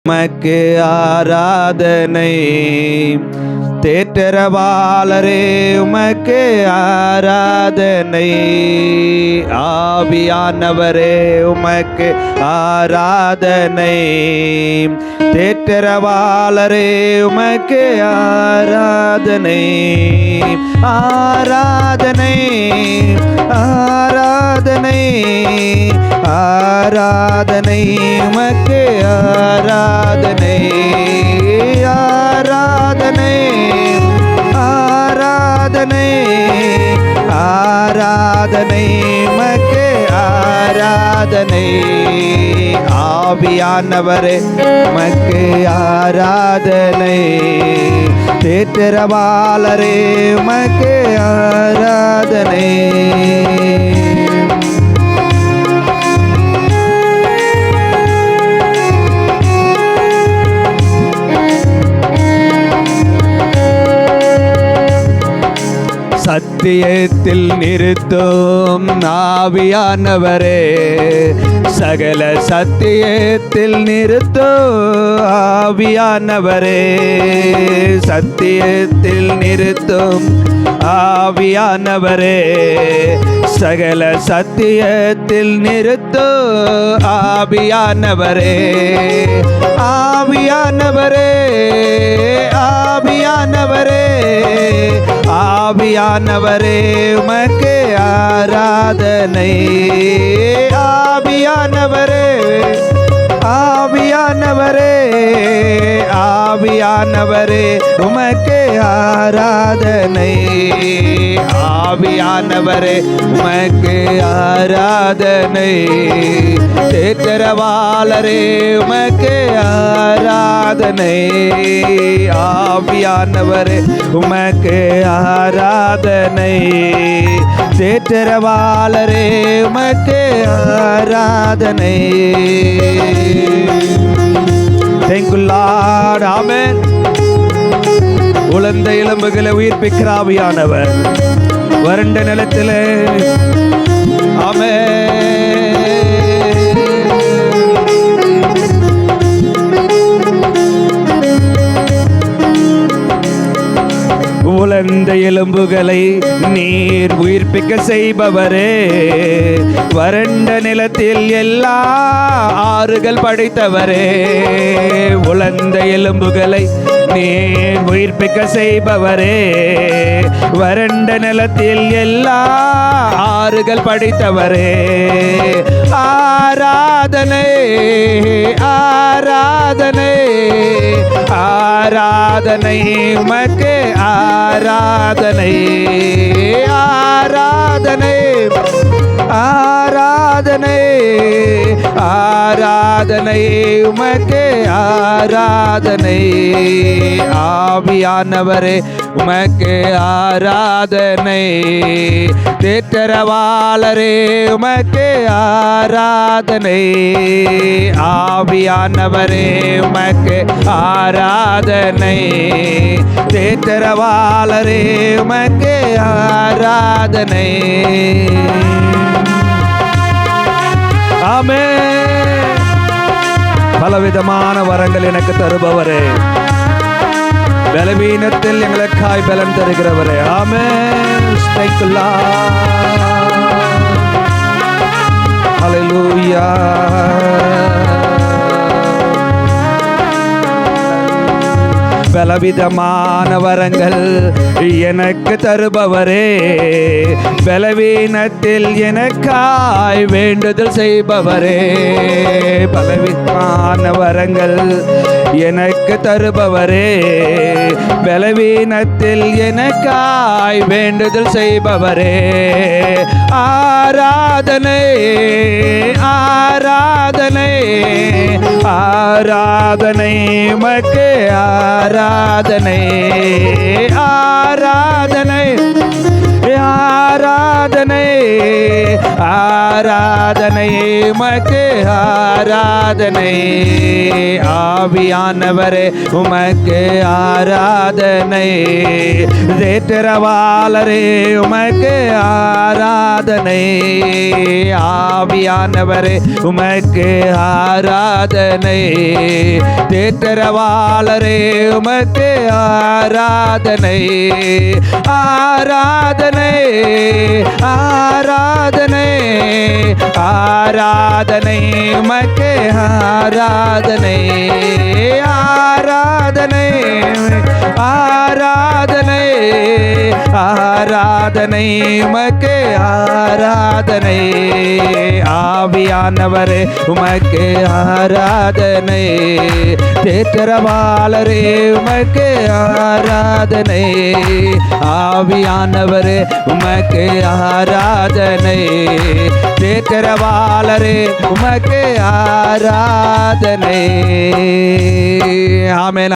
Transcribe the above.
உமக்கு ஆராதனை. தேற்றரவாளரே உமக்கு ஆராதனை. ஆவியானவரே உமக்கு ஆராதனை. தேற்றரவாளரே உமக்கு ஆராதனை. ஆராதனை ஆராதனை ஆராதனை உமக்கு ஆராதனை. ஆராதனை ஆராதனை ஆராதனை உமக்கு ஆராதனை. ஆவியானவரே உமக்கு ஆராதனை. தேற்றரவாளரே உமக்கு ஆராதனை. சத்தியத்தில் நிறுத்தும் ஆவியானவரே, சகல சத்தியத்தில் நிறுத்தும் ஆவியானவரே. சத்தியத்தில் நிறுத்தும் ஆவியானவரே, சகல சத்தியத்தில் நிறுத்தும் ஆவியானவரே. ஆவியானவரே ஆவியானவரே ஆவியானவரே உமக்கு ஆராதனை. ஆவியானவரே ஆவியானவரே ஆவியானவரே உமக்கு ஆராதனை. ஆவியானவரே உமக்கு ஆராதனை. தேற்றரவாளரே உமக்கு ஆராதனை. ஆவியானவரே உமக்கு ஆராதனை. தேற்றரவாளரே உமக்கு ஆராதனை. Thank you Lord. Amen. உலர்ந்த எலும்புகளை உயிர்ப்பிக்கிற ஆவியானவர் வறண்ட நிலத்திலே. ஆமென். உலர்ந்த எலும்புகளை நீர் உயிர்ப்பிக்க செய்பவரே, வறண்ட நிலத்தில் எல்லா ஆறுகள் படைத்தவரே. உலர்ந்த எலும்புகளை நீர் உயிர்ப்பிக்க செய்பவரே, வறண்ட நிலத்தில் எல்லா ஆறுகள் படைத்தவரே. ஆராதனை ஆராதனை ஆராதனை உமக்கு ஆராதனை. ஆராதனை ஆராதனை ஆராதனை உமக்கு ஆராதனை. ஆவியானவரே உமக்கு ஆராதனை. தேற்றரவாளரே உமக்கு ஆராதனை. ஆவியானவரே உமக்கு ஆராதனை. தேற்றரவாளரே உமக்கு ஆராதனை. ஆமென். பலவிதமான வரங்கள் எனக்கு தருபவரே, பலவீனத்தில் எங்களுக்காய் பலன் தருகிறவரே. ஆமென். Thank you Lord. Hallelujah. பலவிதமான வரங்கள் எனக்கு தருபவரே, பலவீனத்தில் எனக்காய் வேண்டுதல் செய்பவரே. பலவிதமான வரங்கள் எனக்கு தருபவரே, பலவீனத்தில் எனக்காய் வேண்டுதல் செய்பவரே. ஆராதனை ஆராதனை ஆராதனை உமக்கு ஆராதனை. ஆராதனை ஆராதனை ஆராதனை உமக்கு ஆராதனை. ஆவியானவரே உமக்கு ஆராதனை, தேற்றரவாளரே உமக்கு ஆராதனை, ஆவியானவரே உமக்கு ஆராதனை, தேற்றரவாளரே உமக்கு ஆராதனை, ஆராதனை ஆராதனை ஆராதனை உமக்கு ஆராதனை, ஆராதனை ஆராதனை ஆராதனை உமக்கு ஆராதனை, ஆவியானவரே உமக்கு ஆராதனை, தேற்றரவாளரே உமக்கு ஆராதனை, ஆவியானவரே உமக்கு ஆராதனை, தேற்றரவாளரே உமக்கு ஆராதனை. ஆமென்.